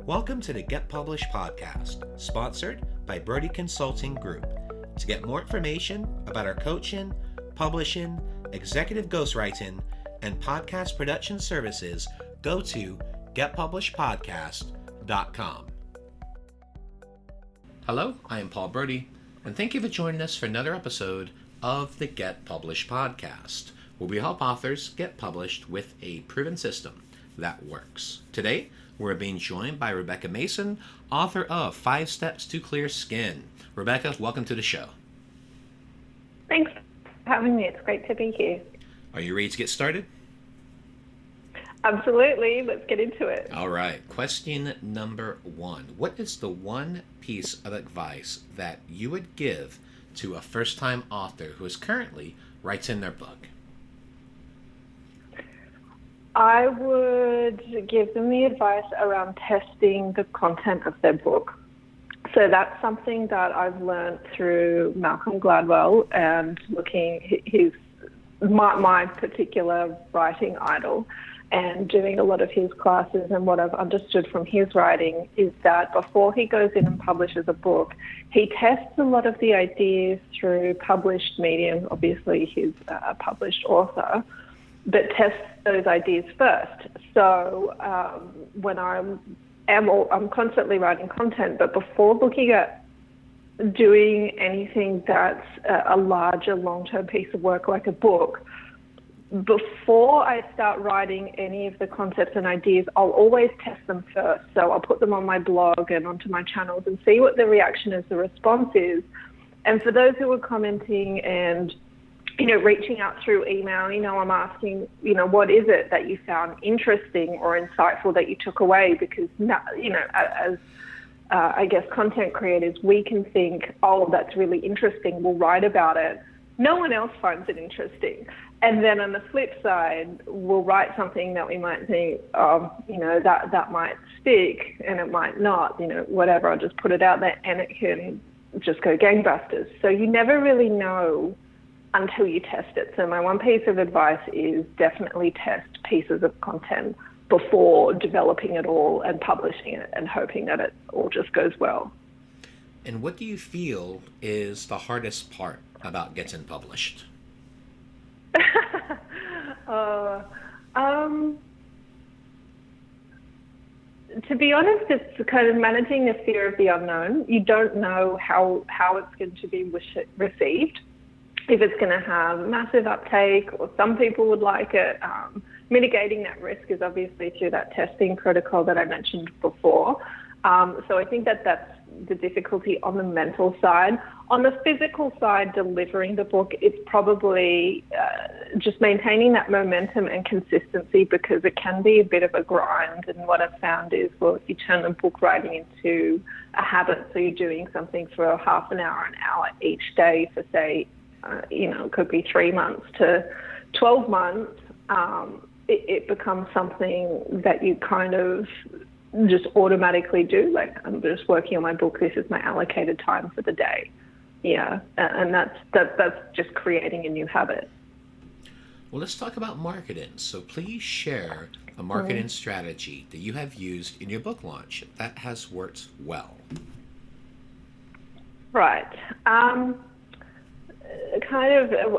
Welcome to the Get Published podcast, sponsored by Brodie Consulting Group. To get more information about our coaching, publishing, executive ghostwriting, and podcast production services, go to getpublishedpodcast.com. Hello, I am Paul Brodie, and thank you for joining us for another episode of the Get Published podcast, where we help authors get published with a proven system that works. Today, we're being joined by Rebecca Mason, author of 5 Steps to Clear Skin. Rebecca, welcome to the show. Thanks for having me. It's great to be here. Are you ready to get started? Absolutely. Let's get into it. All right. Question number 1. What is the one piece of advice that you would give to a first-time author who is currently writing their book? I would give them the advice around testing the content of their book. So that's something that I've learned through Malcolm Gladwell and he's my particular writing idol, and doing a lot of his classes. And what I've understood from his writing is that before he goes in and publishes a book, he tests a lot of the ideas through published medium. Obviously, he's a published author, but tests those ideas first. So when I'm constantly writing content, but before looking at doing anything that's a larger long-term piece of work like a book, before I start writing any of the concepts and ideas, I'll always test them first. So I'll put them on my blog and onto my channels and see what the reaction is, the response is. And for those who are commenting and reaching out through email, I'm asking, what is it that you found interesting or insightful that you took away? Because, as I guess content creators, we can think, oh, that's really interesting, we'll write about it. No one else finds it interesting. And then on the flip side, we'll write something that we might think, that might stick and it might not, whatever, I'll just put it out there and it can just go gangbusters. So you never really know until you test it. So my one piece of advice is definitely test pieces of content before developing it all and publishing it and hoping that it all just goes well. And what do you feel is the hardest part about getting published? To be honest, it's kind of managing the fear of the unknown. You don't know how it's going to be received, if it's going to have massive uptake or some people would like it. Mitigating that risk is obviously through that testing protocol that I mentioned before. So I think that's the difficulty on the mental side. On the physical side, delivering the book, it's probably just maintaining that momentum and consistency, because it can be a bit of a grind. And what I've found is, if you turn the book writing into a habit, so you're doing something for half an hour, each day for, say, it could be 3 months to 12 months, it becomes something that you kind of just automatically do. Like, I'm just working on my book, this is my allocated time for the day. Yeah, and that's just creating a new habit. Well, let's talk about marketing. So please share a marketing strategy that you have used in your book launch that has worked well. Right. We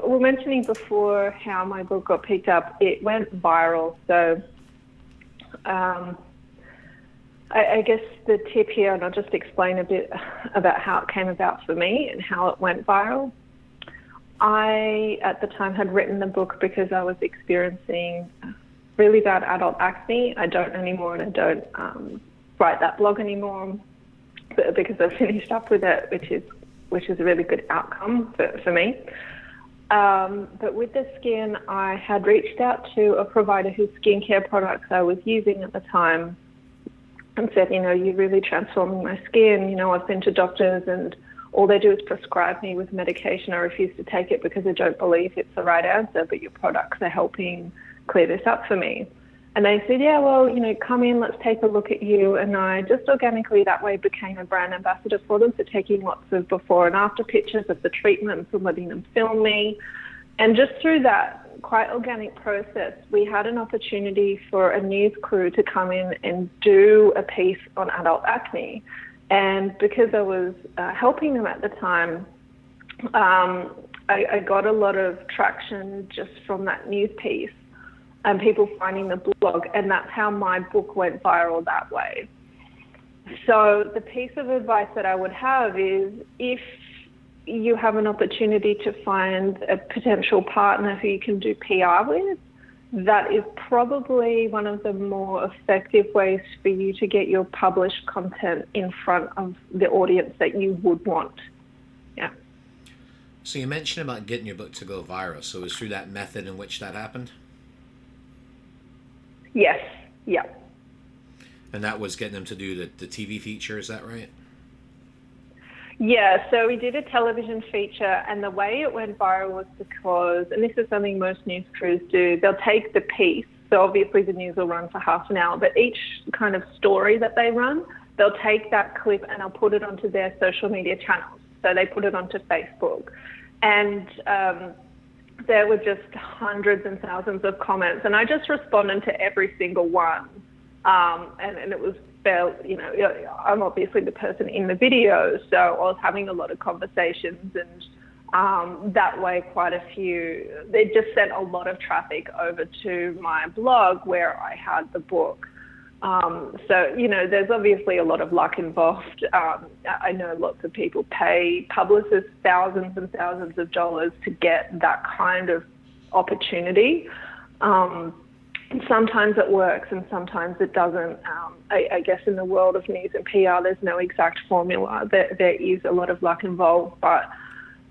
were mentioning before how my book got picked up. It went viral. So I guess the tip here, and I'll just explain a bit about how it came about for me and how it went viral. I, at the time, had written the book because I was experiencing really bad adult acne. I don't anymore, and I don't write that blog anymore, because I finished up with it, which is a really good outcome for me. But with the skin, I had reached out to a provider whose skincare products I was using at the time and said, you're really transforming my skin. I've been to doctors and all they do is prescribe me with medication. I refuse to take it because I don't believe it's the right answer, but your products are helping clear this up for me. And they said, come in, let's take a look at you. And I just organically that way became a brand ambassador for them, so taking lots of before and after pictures of the treatments and letting them film me. And just through that quite organic process. We had an opportunity for a news crew to come in and do a piece on adult acne. And because I was helping them at the time, I got a lot of traction just from that news piece and people finding the blog, and that's how my book went viral that way. So the piece of advice that I would have is, if you have an opportunity to find a potential partner who you can do PR with, that is probably one of the more effective ways for you to get your published content in front of the audience that you would want. Yeah. So you mentioned about getting your book to go viral. So it was through that method in which that happened? Yes. Yeah. And that was getting them to do the TV feature, is that right? Yeah, so we did a television feature, and the way it went viral was because, and this is something most news crews do, they'll take the piece, so obviously the news will run for half an hour, but each kind of story that they run, they'll take that clip and they'll put it onto their social media channels. So they put it onto Facebook. And there were just hundreds and thousands of comments, and I just responded to every single one. And it was fairly, I'm obviously the person in the video, so I was having a lot of conversations, and that way they just sent a lot of traffic over to my blog where I had the book. So, there's obviously a lot of luck involved. I know lots of people pay publicists thousands and thousands of dollars to get that kind of opportunity. Sometimes it works and sometimes it doesn't. I guess in the world of news and PR, there's no exact formula. There is a lot of luck involved, but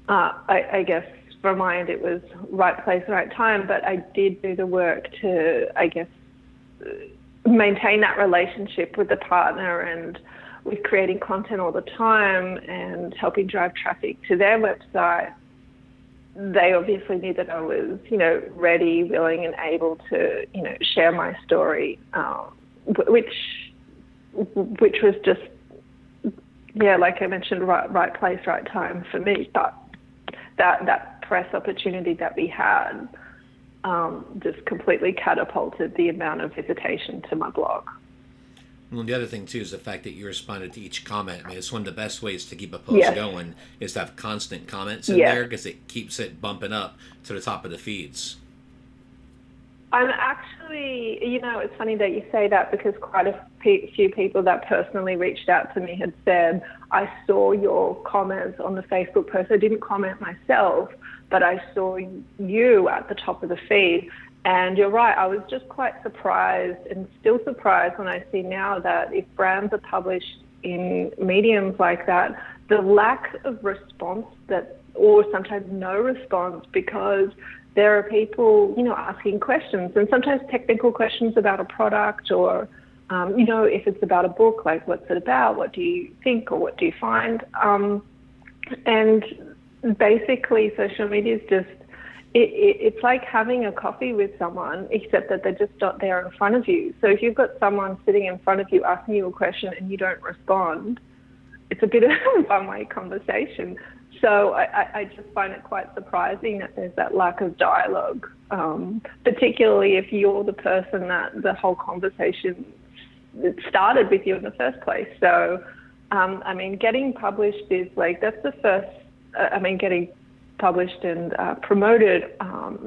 I guess from my end it was right place, right time. But I did do the work to, I guess, maintain that relationship with the partner, and with creating content all the time and helping drive traffic to their website. They obviously knew that I was, ready, willing, and able to, share my story, which was just, like I mentioned, right place, right time for me. But that press opportunity that we had just completely catapulted the amount of visitation to my blog. Well, the other thing, too, is the fact that you responded to each comment. I mean, it's one of the best ways to keep a post going is to have constant comments in there, because it keeps it bumping up to the top of the feeds. I'm actually, it's funny that you say that, because quite a few people that personally reached out to me had said, I saw your comments on the Facebook post. I didn't comment myself, but I saw you at the top of the feed. And you're right, I was just quite surprised, and still surprised when I see now that if brands are published in mediums like that, the lack of response or sometimes no response, because there are people, asking questions, and sometimes technical questions about a product, or, if it's about a book, like what's it about, what do you think, or what do you find? And basically social media is just, it's like having a coffee with someone, except that they're just not there in front of you. So if you've got someone sitting in front of you asking you a question and you don't respond, it's a bit of a one-way conversation. So I just find it quite surprising that there's that lack of dialogue, particularly if you're the person that the whole conversation started with you in the first place. So, getting published is that's the first, getting published and promoted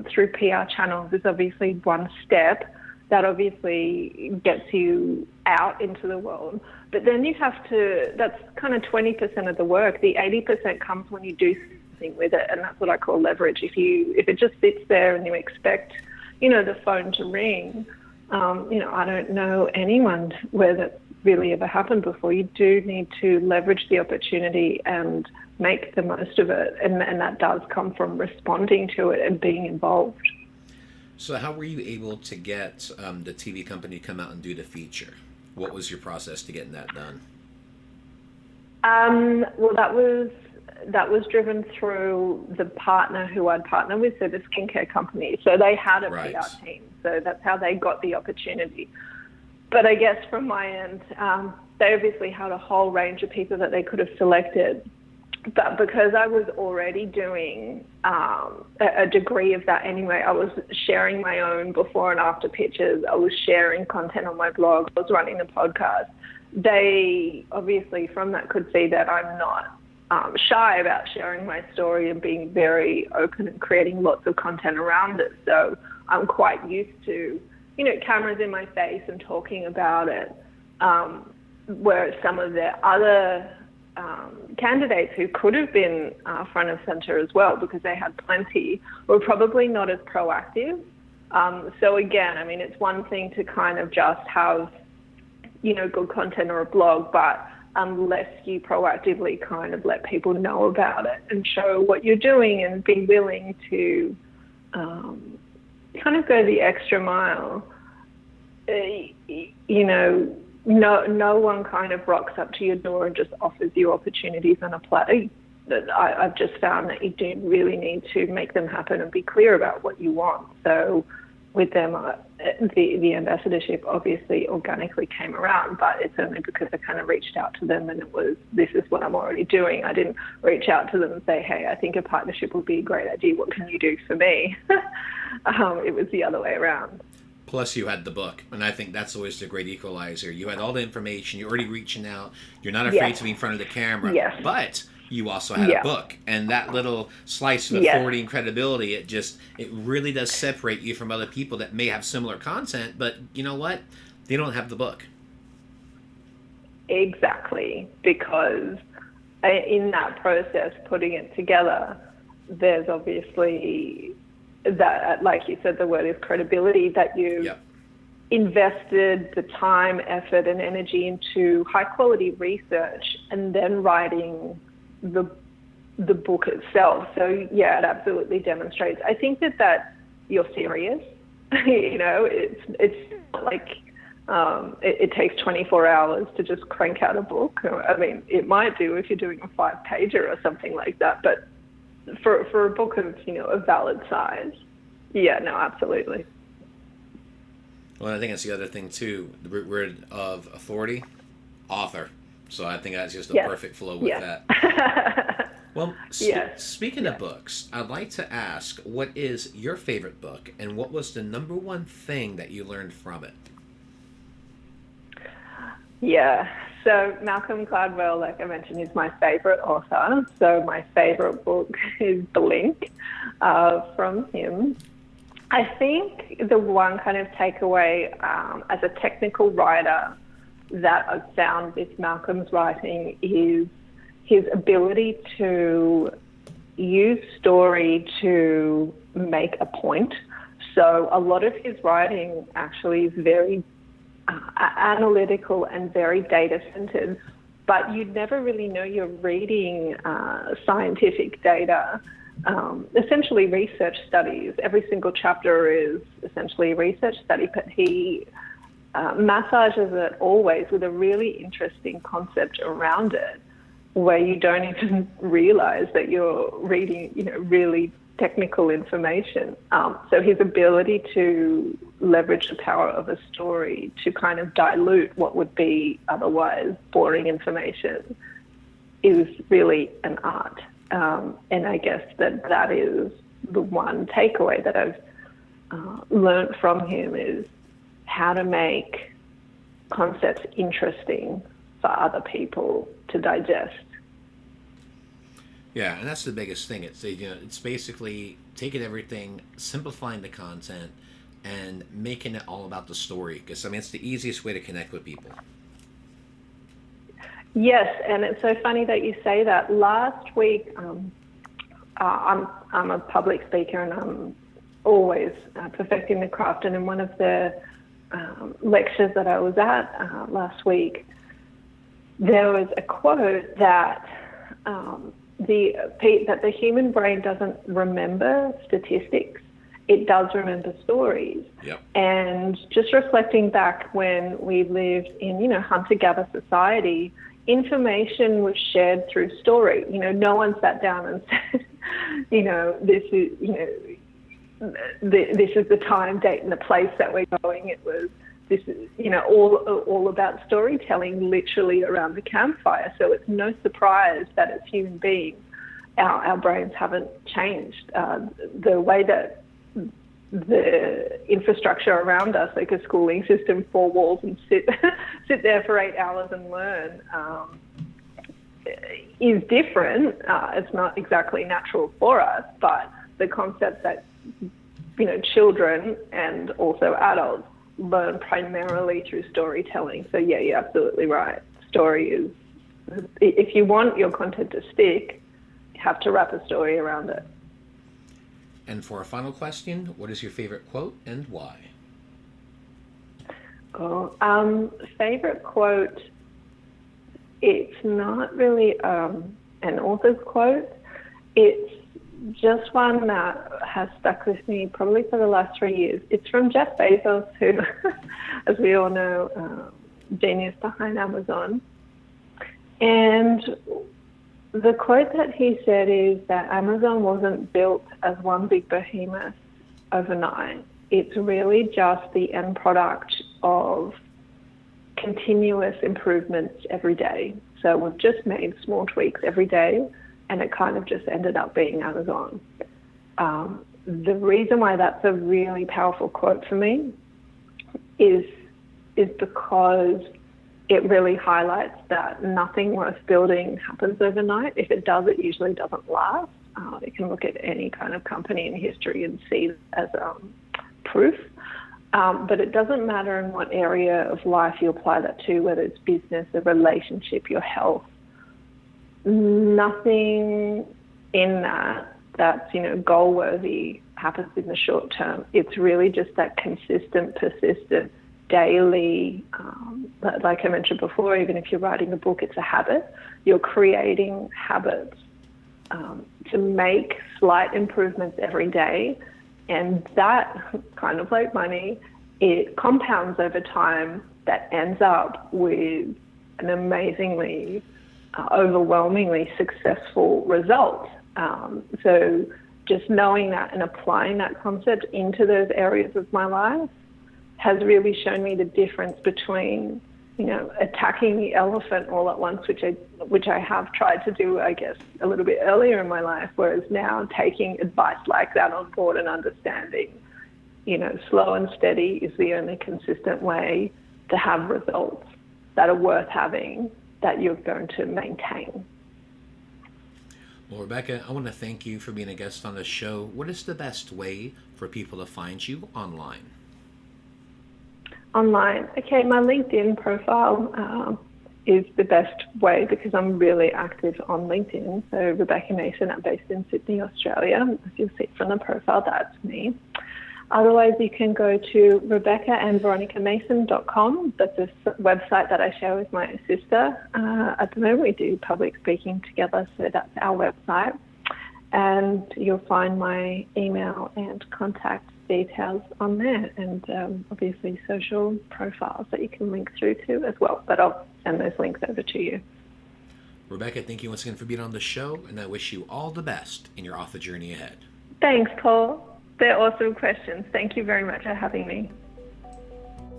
through PR channels is obviously one step that obviously gets you out into the world. But then you have to, that's kind of 20% of the work. The 80% comes when you do something with it, and that's what I call leverage. If it just sits there and you expect, the phone to ring, I don't know anyone where that really ever happened before. You do need to leverage the opportunity and make the most of it, and that does come from responding to it and being involved. So how were you able to get the TV company to come out and do the feature? What was your process to getting that done? Well, that was driven through the partner who I'd partner with, so the skincare company. So they had a PR team, so that's how they got the opportunity. But I guess from my end, they obviously had a whole range of people that they could have selected. But because I was already doing a degree of that anyway, I was sharing my own before and after pictures. I was sharing content on my blog. I was running a podcast. They obviously from that could see that I'm not shy about sharing my story and being very open and creating lots of content around it. So I'm quite used to, cameras in my face and talking about it. Whereas some of the other candidates who could have been front of center as well, because they had plenty, were probably not as proactive. So again, I mean, it's one thing to kind of just have, good content or a blog, but unless you proactively kind of let people know about it and show what you're doing and be willing to kind of go the extra mile, no one kind of rocks up to your door and just offers you opportunities on a platter. I've just found that you do really need to make them happen and be clear about what you want. So with them, the ambassadorship obviously organically came around, but it's only because I kind of reached out to them and it was, this is what I'm already doing. I didn't reach out to them and say, hey, I think a partnership would be a great idea. What can you do for me? It was the other way around. Plus, you had the book, and I think that's always the great equalizer. You had all the information. You're already reaching out. You're not afraid to be in front of the camera. Yes. But you also had a book, and that little slice of authority and credibility, it really does separate you from other people that may have similar content, but you know what? They don't have the book. Exactly, because in that process, putting it together, there's obviously that, like you said, the word is credibility, that you invested the time, effort, and energy into high quality research and then writing the book itself. So yeah, it absolutely demonstrates. I think that you're serious. It's not like it takes 24 hours to just crank out a book. I mean, it might do if you're doing a 5-pager or something like that, but for a book of, a valid size, yeah, no, absolutely. Well, I think that's the other thing too. The root word of authority, author. So I think that's just a perfect flow with that. Well, speaking of books, I'd like to ask, what is your favorite book, and what was the number one thing that you learned from it? Yeah, so Malcolm Gladwell, like I mentioned, is my favorite author. So my favorite book is The Link from him. I think the one kind of takeaway as a technical writer that I've found with Malcolm's writing is his ability to use story to make a point. So a lot of his writing actually is very analytical and very data-centered, but you'd never really know you're reading scientific data, essentially research studies. Every single chapter is essentially a research study, but he massages it always with a really interesting concept around it, where you don't even realize that you're reading, really technical information. So his ability to leverage the power of a story to kind of dilute what would be otherwise boring information is really an art. And I guess that is the one takeaway that I've learned from him, is how to make concepts interesting for other people to digest. Yeah, and that's the biggest thing. It's basically taking everything, simplifying the content, and making it all about the story. Because it's the easiest way to connect with people. Yes, and it's so funny that you say that. Last week, I'm a public speaker, and I'm always perfecting the craft. And in one of the lectures that I was at last week, there was a quote that that the human brain doesn't remember statistics, it does remember stories. Yep. And just reflecting back when we lived in, hunter-gatherer society, information was shared through story. No one sat down and said, this is the time, date, and the place that we're going. It was, this is, all about storytelling, literally around the campfire. So it's no surprise that as human beings, our brains haven't changed. The way that the infrastructure around us, like a schooling system, 4 walls and sit there for 8 hours and learn, is different. It's not exactly natural for us, but the concept that children and also adults learn primarily through storytelling. So yeah, you're absolutely right. Story is, if you want your content to stick, you have to wrap a story around it. And for a final question, what is your favorite quote and why? Favorite quote, it's not really an author's quote. It's just one that has stuck with me probably for the last 3 years. It's from Jeff Bezos, who, as we all know, genius behind Amazon. And the quote that he said is that Amazon wasn't built as one big behemoth overnight. It's really just the end product of continuous improvements every day. So we've just made small tweaks every day, and it kind of just ended up being Amazon. The reason why that's a really powerful quote for me is because it really highlights that nothing worth building happens overnight. If it does, it usually doesn't last. You can look at any kind of company in history and see it as proof. But it doesn't matter in what area of life you apply that to, whether it's business, a relationship, your health. Nothing in that's goal worthy happens in the short term. It's really just that consistent, persistent, daily, like I mentioned before, even if you're writing a book, it's a habit. You're creating habits to make slight improvements every day. And that, kind of like money, it compounds over time. That ends up with an amazingly, overwhelmingly successful result. So just knowing that and applying that concept into those areas of my life has really shown me the difference between, attacking the elephant all at once, which I have tried to do, I guess, a little bit earlier in my life, whereas now taking advice like that on board and understanding, slow and steady is the only consistent way to have results that are worth having, that you're going to maintain. Well, Rebecca, I want to thank you for being a guest on the show. What is the best way for people to find you online? Online. Okay, my LinkedIn profile is the best way because I'm really active on LinkedIn. So Rebecca Mason, I'm based in Sydney, Australia. As you'll see from the profile, that's me. Otherwise, you can go to rebeccaandveronicamason.com. That's a website that I share with my sister. At the moment, we do public speaking together, so that's our website. And you'll find my email and contact details on there, and obviously social profiles that you can link through to as well. But I'll send those links over to you. Rebecca, thank you once again for being on the show, and I wish you all the best in your author journey ahead. Thanks, Paul. They're awesome questions. Thank you very much for having me.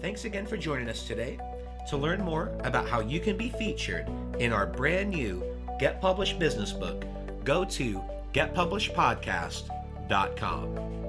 Thanks again for joining us today. To learn more about how you can be featured in our brand new Get Published business book, go to getpublishedpodcast.com.